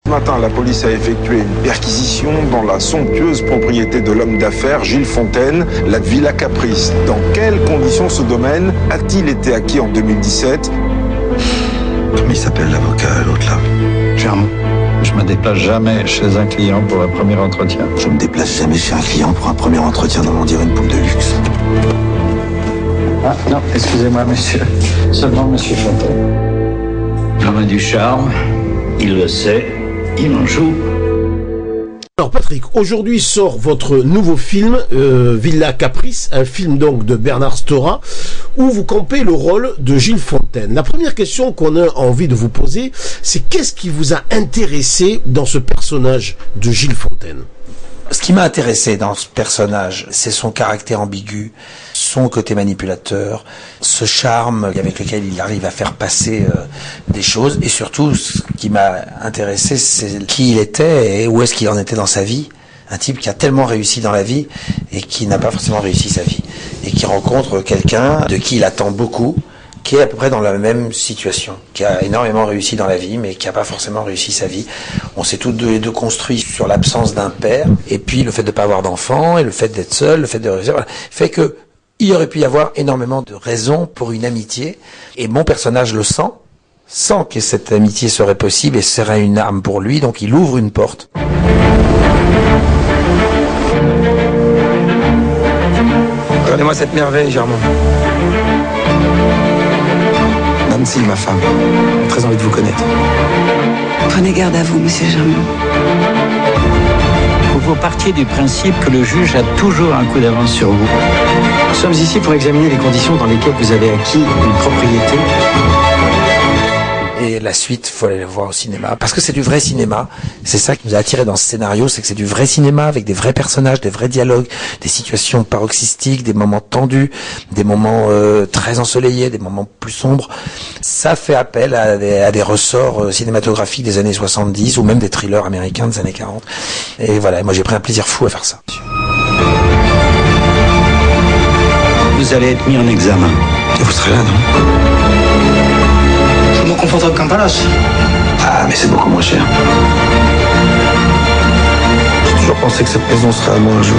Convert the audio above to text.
Ce matin, la police a effectué une perquisition dans la somptueuse propriété de l'homme d'affaires Gilles Fontaine, la Villa Caprice. Dans quelles conditions ce domaine a-t-il été acquis en 2017? Comment il s'appelle l'avocat, l'autre là? Germain. Je me déplace jamais chez un client pour un premier entretien. Je me déplace jamais chez un client pour un premier entretien dans dirait une poule de luxe. Ah non, excusez-moi monsieur. Seulement monsieur Fontaine. L'homme a du charme, il le sait, il en joue. Alors Patrick, aujourd'hui sort votre nouveau film, Villa Caprice, un film donc de Bernard Stora, où vous campez le rôle de Gilles Fontaine. La première question qu'on a envie de vous poser, c'est qu'est-ce qui vous a intéressé dans ce personnage de Gilles Fontaine? Ce qui m'a intéressé dans ce personnage, c'est son caractère ambigu, son côté manipulateur, ce charme avec lequel il arrive à faire passer des choses, et surtout ce qui m'a intéressé, c'est qui il était et où est-ce qu'il en était dans sa vie. Un type qui a tellement réussi dans la vie et qui n'a pas forcément réussi sa vie, et qui rencontre quelqu'un de qui il attend beaucoup, qui est à peu près dans la même situation, qui a énormément réussi dans la vie, mais qui n'a pas forcément réussi sa vie. On s'est tous deux et deux construits sur l'absence d'un père, et puis le fait de ne pas avoir d'enfant, et le fait d'être seul, le fait de réussir, voilà, fait que il aurait pu y avoir énormément de raisons pour une amitié, et mon personnage le sent que cette amitié serait possible et serait une arme pour lui, donc il ouvre une porte. Regardez-moi cette merveille, Germain. Nancy, ma femme. J'ai très envie de vous connaître. Prenez garde à vous, monsieur Germain. Vous partiez du principe que le juge a toujours un coup d'avance sur vous. Nous sommes ici pour examiner les conditions dans lesquelles vous avez acquis une propriété. Et la suite, faut aller la voir au cinéma, parce que c'est du vrai cinéma. C'est ça qui nous a attiré dans ce scénario, c'est que c'est du vrai cinéma avec des vrais personnages, des vrais dialogues, des situations paroxystiques, des moments tendus, des moments très ensoleillés, des moments plus sombres. Ça fait appel à des ressorts cinématographiques des années 70 ou même des thrillers américains des années 40. Et voilà, moi j'ai pris un plaisir fou à faire ça. Vous allez être mis en examen. Et vous serez là, non? C'est moins confortable qu'un palace. Ah, mais c'est beaucoup moins cher. J'ai toujours pensé que cette maison serait à moi un jour.